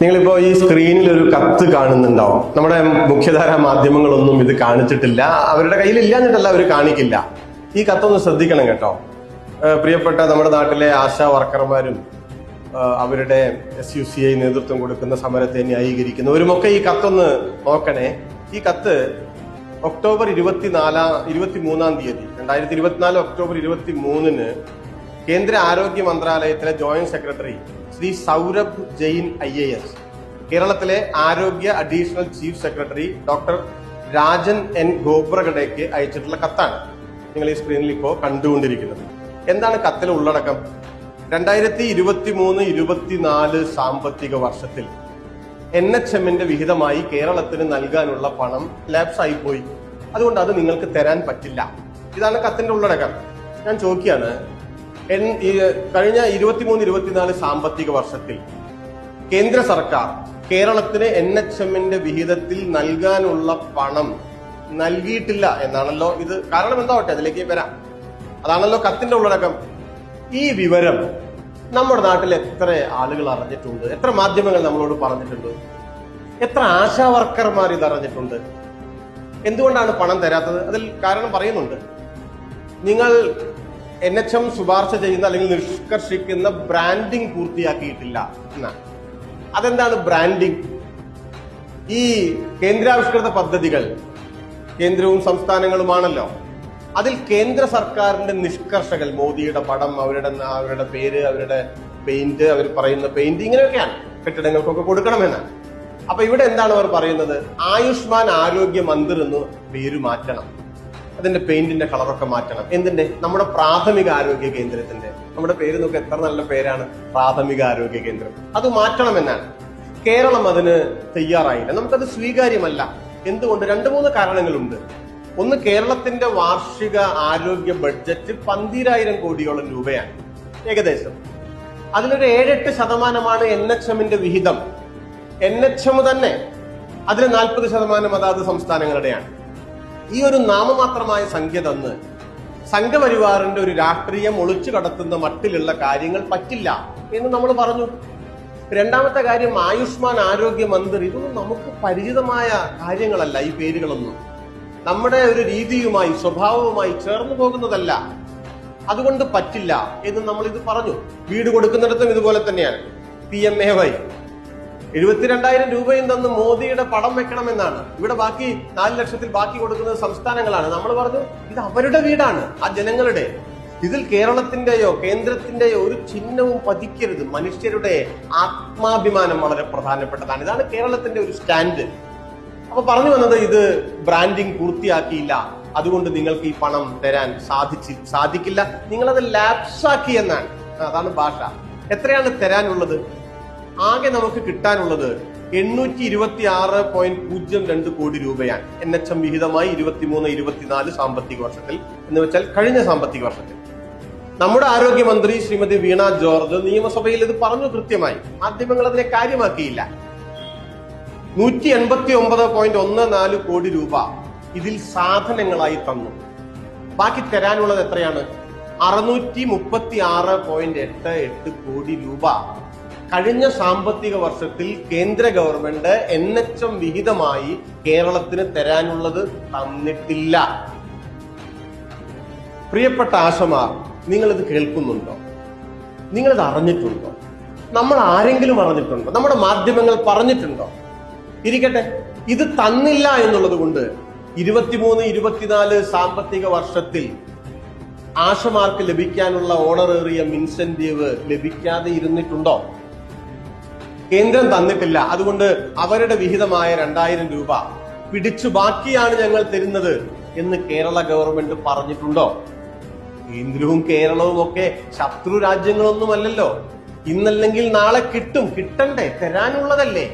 നിങ്ങളിപ്പോ ഈ സ്ക്രീനിൽ ഒരു കത്ത് കാണുന്നുണ്ടാവും. നമ്മുടെ മുഖ്യധാരാ മാധ്യമങ്ങളൊന്നും ഇത് കാണിച്ചിട്ടില്ല. അവരുടെ കയ്യിൽ ഇല്ലാഞ്ഞിട്ടല്ല, അവർ കാണിക്കില്ല. ഈ കത്തൊന്ന് ശ്രദ്ധിക്കണം കേട്ടോ. പ്രിയപ്പെട്ട നമ്മുടെ നാട്ടിലെ ആശാ വർക്കർമാരും അവരുടെ SUCI നേതൃത്വം കൊടുക്കുന്ന സമരത്തെ ന്യായീകരിക്കുന്നവരുമൊക്കെ ഈ കത്തൊന്ന് നോക്കണേ. ഈ കത്ത് ഒക്ടോബർ 23-ാം തീയതി 2024 ഒക്ടോബർ 23-ന് കേന്ദ്ര ആരോഗ്യ മന്ത്രാലയത്തിലെ joint secretary Shri Saurabh Jain IAS, കേരളത്തിലെ ആരോഗ്യ additional chief secretary doctor Rajan N ഖോബ്രഗഡെക്ക് അയച്ചിട്ടുള്ള കത്താണ് നിങ്ങൾ ഈ സ്ക്രീനിൽ ഇപ്പോൾ കണ്ടുകൊണ്ടിരിക്കുന്നത്. എന്താണ് കത്തിലെ ഉള്ളടക്കം? 2023-24 സാമ്പത്തിക വർഷത്തിൽ NHMന്റെ വിഹിതമായി കേരളത്തിന് നൽകാനുള്ള പണം ലാപ്സ് ആയിപ്പോയി. അതുകൊണ്ട് അത് നിങ്ങൾക്ക് തരാൻ പറ്റില്ല. ഇതാണ് കത്തിന്റെ ഉള്ളടക്കം. ഞാൻ ചോദിക്കുകയാണ്, കഴിഞ്ഞ 23-24 സാമ്പത്തിക വർഷത്തിൽ കേന്ദ്ര സർക്കാർ കേരളത്തിന് NHMന്റെ വിഹിതത്തിൽ നൽകാനുള്ള പണം നൽകിയിട്ടില്ല എന്നാണല്ലോ ഇത്. കാരണം എന്താവട്ടെ, അതിലേക്ക് വരാം. അതാണല്ലോ കത്തിന്റെ ഉള്ളടക്കം. ഈ വിവരം നമ്മുടെ നാട്ടിൽ എത്ര ആളുകൾ അറിഞ്ഞിട്ടുണ്ട്? എത്ര മാധ്യമങ്ങൾ നമ്മളോട് പറഞ്ഞിട്ടുണ്ട്? എത്ര ആശാ വർക്കർമാർ ഇത് അറിഞ്ഞിട്ടുണ്ട്? എന്തുകൊണ്ടാണ് പണം തരാത്തത്? അതിൽ കാരണം പറയുന്നുണ്ട്. നിങ്ങൾ NHM ശുപാർശ ചെയ്യുന്ന അല്ലെങ്കിൽ നിഷ്കർഷിക്കുന്ന ബ്രാൻഡിംഗ് പൂർത്തിയാക്കിയിട്ടില്ല എന്നാണ്. അതെന്താണ് ബ്രാൻഡിംഗ്? ഈ കേന്ദ്രാവിഷ്കൃത പദ്ധതികൾ കേന്ദ്രവും സംസ്ഥാനങ്ങളുമാണല്ലോ. അതിൽ കേന്ദ്ര സർക്കാരിന്റെ നിഷ്കർഷകൾ, മോദിയുടെ പടം, അവരുടെ പേര്, അവരുടെ പെയിന്റ്, അവർ പറയുന്ന പെയിന്റ്, ഇങ്ങനെയൊക്കെയാണ് കെട്ടിടങ്ങൾക്കൊക്കെ കൊടുക്കണമെന്നാണ്. അപ്പൊ ഇവിടെ എന്താണ് അവർ പറയുന്നത്? ആയുഷ്മാൻ ആരോഗ്യ മന്ദിർ എന്ന് പേര് മാറ്റണം, അതിന്റെ പെയിന്റിന്റെ കളറൊക്കെ മാറ്റണം. എന്തിന്റെ? നമ്മുടെ പ്രാഥമിക ആരോഗ്യ കേന്ദ്രത്തിന്റെ. നമ്മുടെ പേര് നോക്കുക, എത്ര നല്ല പേരാണ്, പ്രാഥമിക ആരോഗ്യ കേന്ദ്രം. അത് മാറ്റണമെന്നാണ്. കേരളം അതിന് തയ്യാറായില്ല. നമുക്കത് സ്വീകാര്യമല്ല. എന്തുകൊണ്ട്? 2-3 കാരണങ്ങളുണ്ട്. ഒന്ന്, കേരളത്തിന്റെ വാർഷിക ആരോഗ്യ ബഡ്ജറ്റ് 12,000 കോടിയോളം രൂപയാണ് ഏകദേശം. അതിലൊരു 7-8% NHMന്റെ വിഹിതം. NHM തന്നെ അതിന് 40% അതാത് സംസ്ഥാനങ്ങളുടെയാണ്. ഈ ഒരു നാമമാത്രമായ സംഖ്യ തന്ന് സംഘപരിവാറിന്റെ ഒരു രാഷ്ട്രീയം ഒളിച്ചു കടത്തുന്ന മട്ടിലുള്ള കാര്യങ്ങൾ പറ്റില്ല എന്ന് നമ്മൾ പറഞ്ഞു. രണ്ടാമത്തെ കാര്യം, ആയുഷ്മാൻ ആരോഗ്യ മന്ദിർ. ഇതൊന്നും നമുക്ക് പരിചിതമായ കാര്യങ്ങളല്ല. ഈ പേരുകളൊന്നും നമ്മുടെ ഒരു രീതിയുമായി, സ്വഭാവവുമായി ചേർന്നു പോകുന്നതല്ല. അതുകൊണ്ട് പറ്റില്ല എന്ന് നമ്മൾ ഇത് പറഞ്ഞു. വീട് കൊടുക്കുന്നിടത്തും ഇതുപോലെ തന്നെയാണ്. PMAY 72,000 രൂപയും തന്ന് മോദിയുടെ പടം വെക്കണമെന്നാണ്. ഇവിടെ ബാക്കി 4 ലക്ഷത്തിൽ ബാക്കി കൊടുക്കുന്നത് സംസ്ഥാനങ്ങളാണ്. നമ്മൾ പറഞ്ഞു, ഇത് അവരുടെ വീടാണ്, ആ ജനങ്ങളുടെ. ഇതിൽ കേരളത്തിന്റെയോ കേന്ദ്രത്തിന്റെയോ ഒരു ചിഹ്നവും പതിക്കരുത്. മനുഷ്യരുടെ ആത്മാഭിമാനം വളരെ പ്രധാനപ്പെട്ടതാണ്. ഇതാണ് കേരളത്തിന്റെ ഒരു സ്റ്റാൻഡ്. അപ്പൊ പറഞ്ഞു വന്നത്, ഇത് ബ്രാൻഡിംഗ് പൂർത്തിയാക്കിയില്ല, അതുകൊണ്ട് നിങ്ങൾക്ക് ഈ പണം തരാൻ സാധിക്കില്ല, നിങ്ങളത് ലാപ്സാക്കി എന്നാണ്. അതാണ് ഭാഷ. എത്രയാണ് തരാനുള്ളത്? ആകെ നമുക്ക് കിട്ടാനുള്ളത് 826.02 കോടി രൂപയാണ് NHM വിഹിതമായി 23-24 സാമ്പത്തിക വർഷത്തിൽ, എന്ന് വെച്ചാൽ കഴിഞ്ഞ സാമ്പത്തിക വർഷത്തിൽ. നമ്മുടെ ആരോഗ്യമന്ത്രി ശ്രീമതി വീണ ജോർജ് നിയമസഭയിൽ ഇത് പറഞ്ഞു കൃത്യമായി. മാധ്യമങ്ങൾ അതിനെ കാര്യമാക്കിയില്ല. 189.14 കോടി രൂപ ഇതിൽ സാധനങ്ങളായി തന്നു. ബാക്കി തരാനുള്ളത് എത്രയാണ്? 636.88 കോടി രൂപ കഴിഞ്ഞ സാമ്പത്തിക വർഷത്തിൽ കേന്ദ്ര ഗവൺമെന്റ് NHM വിഹിതമായി കേരളത്തിന് തരാനുള്ളത് തന്നിട്ടില്ല. പ്രിയപ്പെട്ട ആശമാർ, നിങ്ങളിത് കേൾക്കുന്നുണ്ടോ? നിങ്ങളിത് അറിഞ്ഞിട്ടുണ്ടോ? നമ്മൾ ആരെങ്കിലും അറിഞ്ഞിട്ടുണ്ടോ? നമ്മുടെ മാധ്യമങ്ങൾ പറഞ്ഞിട്ടുണ്ടോ? ഇരിക്കട്ടെ, ഇത് തന്നില്ല എന്നുള്ളത് കൊണ്ട് 23-24 സാമ്പത്തിക വർഷത്തിൽ ആശമാർക്ക് ലഭിക്കാനുള്ള ഓണറേറിയം ഇൻസെന്റീവ് ലഭിക്കാതെ ഇരുന്നിട്ടുണ്ടോ? കേന്ദ്രം തന്നിട്ടില്ല, അതുകൊണ്ട് അവരുടെ വിഹിതമായ 2,000 രൂപ പിടിച്ചു ബാക്കിയാണ് ഞങ്ങൾ തരുന്നത് എന്ന് കേരള ഗവൺമെന്റ് പറഞ്ഞിട്ടുണ്ടോ? കേന്ദ്രവും കേരളവും ഒക്കെ ശത്രു രാജ്യങ്ങളൊന്നുമല്ലല്ലോ. ഇന്നല്ലെങ്കിൽ നാളെ കിട്ടും, കിട്ടണ്ടേ, തരാനുള്ളതല്ലേ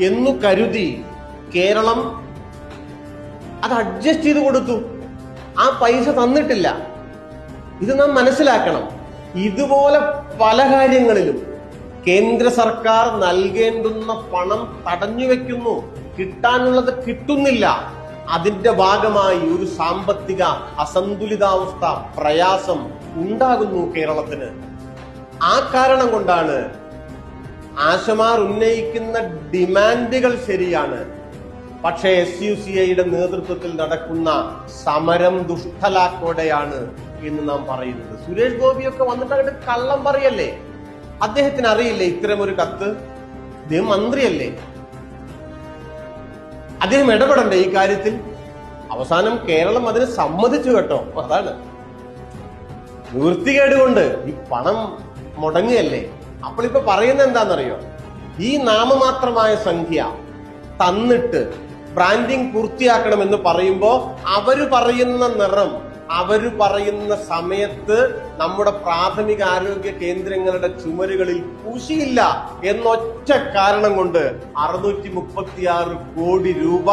എന്നു കരുതി കേരളം അത് അഡ്ജസ്റ്റ് ചെയ്ത് കൊടുത്തു. ആ പൈസ തന്നിട്ടില്ല. ഇത് നാം മനസ്സിലാക്കണം. ഇതുപോലെ പല കാര്യങ്ങളിലും കേന്ദ്ര സർക്കാർ നൽകേണ്ടുന്ന പണം തടഞ്ഞു വെക്കുന്നു, കിട്ടാനുള്ളത് കിട്ടുന്നില്ല. അതിന്റെ ഭാഗമായി ഒരു സാമ്പത്തിക അസന്തുലിതാവസ്ഥ, പ്രയാസം ഉണ്ടാകുന്നു കേരളത്തിന്. ആ കാരണം കൊണ്ടാണ് ആശമാർ ഉന്നയിക്കുന്ന ഡിമാൻഡുകൾ ശരിയാണ്. പക്ഷേ SUCIയുടെ നേതൃത്വത്തിൽ നടക്കുന്ന സമരം ദുഷ്ടലാക്കോടെയാണ് എന്ന് നാം പറയുന്നത്. സുരേഷ് ഗോപിയൊക്കെ വന്നിട്ട് അങ്ങോട്ട് കള്ളം പറയല്ലേ? അദ്ദേഹത്തിന് അറിയില്ലേ ഇത്തരം ഒരു കത്ത്? അദ്ദേഹം മന്ത്രിയല്ലേ? അദ്ദേഹം ഇടപെടണ്ടേ ഈ കാര്യത്തിൽ? അവസാനം കേരളം അതിന് സമ്മതിച്ചു കേട്ടോ. അതാണ് നിവൃത്തികേട് കൊണ്ട് ഈ പണം മുടങ്ങുകയല്ലേ. അപ്പോൾ ഇപ്പൊ പറയുന്നത് എന്താണെന്നറിയോ? ഈ നാമമാത്രമായ സംഖ്യ തന്നിട്ട് ബ്രാൻഡിങ് പൂർത്തിയാക്കണമെന്ന് പറയുമ്പോ അവര് പറയുന്ന നിറം, അവര് പറയുന്ന സമയത്ത് നമ്മുടെ പ്രാഥമിക ആരോഗ്യ കേന്ദ്രങ്ങളുടെ ചുമരുകളിൽ പൂശിയില്ല എന്നൊറ്റ കാരണം കൊണ്ട് 636 കോടി രൂപ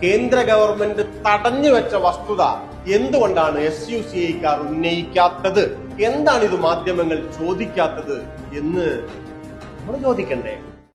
കേന്ദ്ര ഗവൺമെന്റ് തടഞ്ഞു വെച്ച വസ്തുത എന്തുകൊണ്ടാണ് SUCIക്കാർ ഉന്നയിക്കാത്തത്? എന്താണ് ഇത് മാധ്യമങ്ങൾ ചോദിക്കാത്തത് എന്ന് നമ്മൾ ചോദിക്കണ്ടേ?